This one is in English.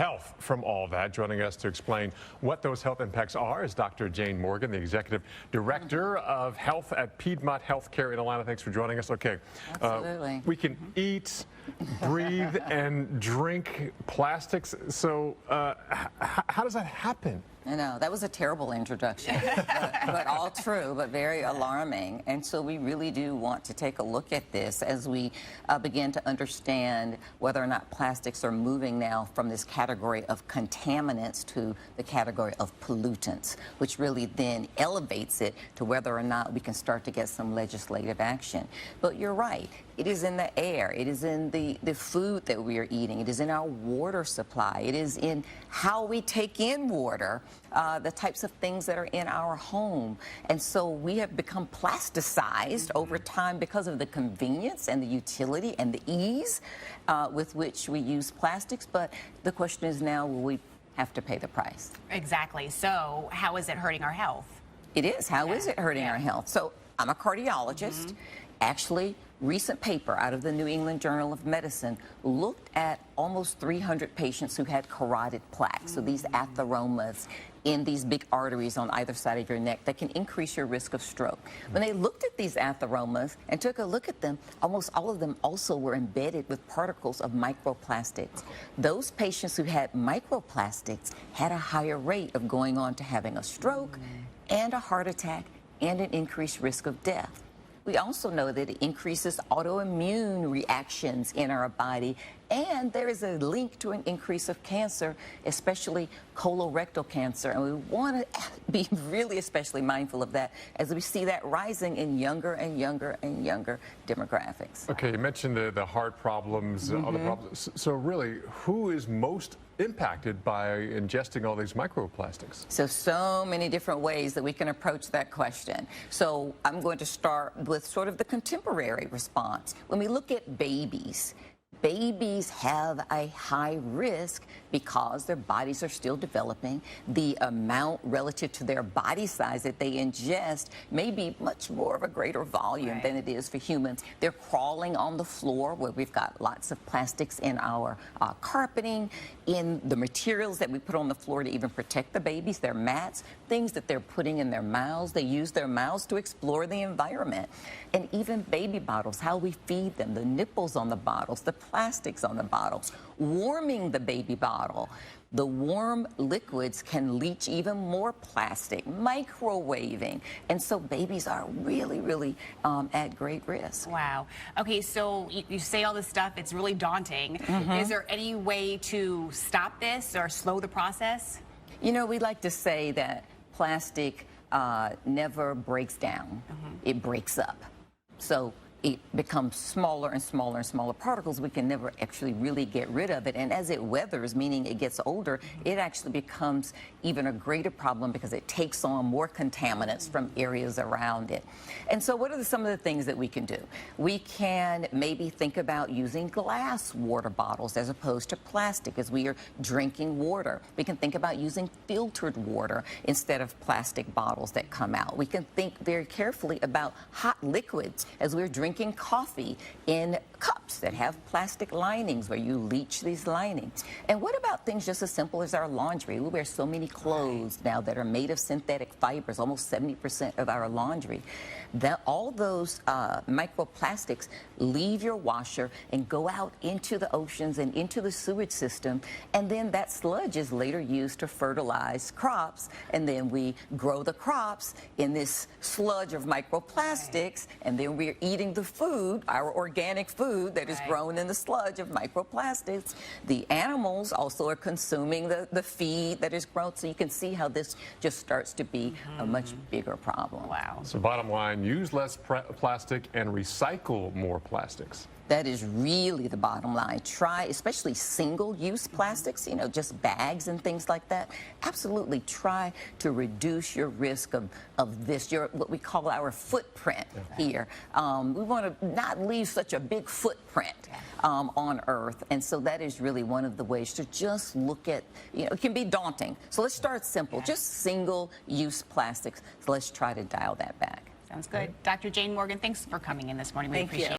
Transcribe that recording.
Health from all that. Joining us to explain what those health impacts are is Dr. Jane Morgan, the Executive Director of Health at Piedmont Healthcare in Atlanta. Thanks for joining us. Okay. Absolutely. We can eat, breathe, and drink plastics. So how does that happen? I know, that was a terrible introduction, but all true, but very alarming. And so we really do want to take a look at this as we begin to understand whether or not plastics are moving now from this category of contaminants to the category of pollutants, which really then elevates it to whether or not we can start to get some legislative action. But you're right, it is in the air, it is in the food that we are eating, it is in our water supply, it is in how we take in water, the types of things that are in our home. And so we have become plasticized over time because of the convenience and the utility and the ease with which we use plastics. But the question is now, will we have to pay the price? Exactly. So how is it hurting our health? It is. How is it hurting our health? So I'm a cardiologist. Actually, recent paper out of the New England Journal of Medicine looked at almost 300 patients who had carotid plaque, so these atheromas in these big arteries on either side of your neck that can increase your risk of stroke. When they looked at these atheromas and took a look at them, almost all of them also were embedded with particles of microplastics. Those patients who had microplastics had a higher rate of going on to having a stroke and a heart attack and an increased risk of death. We also know that it increases autoimmune reactions in our body, and there is a link to an increase of cancer, especially colorectal cancer. And we want to be really especially mindful of that as we see that rising in younger and younger and younger demographics. Okay, you mentioned the heart problems, other problems. So really, who is most impacted by ingesting all these microplastics? So many different ways that we can approach that question. So I'm going to start with sort of the contemporary response. When we look at babies have a high risk because their bodies are still developing. The amount relative to their body size that they ingest may be much more of a greater volume than it is for humans. They're crawling on the floor where we've got lots of plastics in our carpeting, in the materials that we put on the floor to even protect the babies, their mats, things that they're putting in their mouths. They use their mouths to explore the environment. And even baby bottles, how we feed them, the nipples on the bottles, the plastics on the bottles, warming the baby bottle. The warm liquids can leach even more plastic, microwaving. And so babies are really at great risk. Wow. Okay, so you say all this stuff, it's really daunting. Is there any way to stop this or slow the process? You know, we like to say that plastic never breaks down. It breaks up. So it becomes smaller and smaller and smaller particles. We can never actually really get rid of it. And as it weathers, meaning it gets older, it actually becomes even a greater problem because it takes on more contaminants from areas around it. And so what are some of the things that we can do? We can maybe think about using glass water bottles as opposed to plastic as we are drinking water. We can think about using filtered water instead of plastic bottles that come out. We can think very carefully about hot liquids as we're drinking coffee in cups that have plastic linings where you leach these linings. And what about things just as simple as our laundry? We wear so many clothes now that are made of synthetic fibers, almost 70% of our laundry. All those microplastics leave your washer and go out into the oceans and into the sewage system, and then that sludge is later used to fertilize crops, and then we grow the crops in this sludge of microplastics, and then we're eating the food, our organic food that is grown in the sludge of microplastics. The animals also are consuming the feed that is grown, so you can see how this just starts to be a much bigger problem. Wow. So bottom line, use less plastic and recycle more plastics. That is really the bottom line. Try, especially single-use plastics, you know, just bags and things like that. Absolutely try to reduce your risk of this, what we call our footprint here. We want to not leave such a big footprint on Earth. And so that is really one of the ways to just look at, you know, it can be daunting. So let's start simple, just single-use plastics. So let's try to dial that back. Sounds good. Dr. Jane Morgan, thanks for coming in this morning. We appreciate it.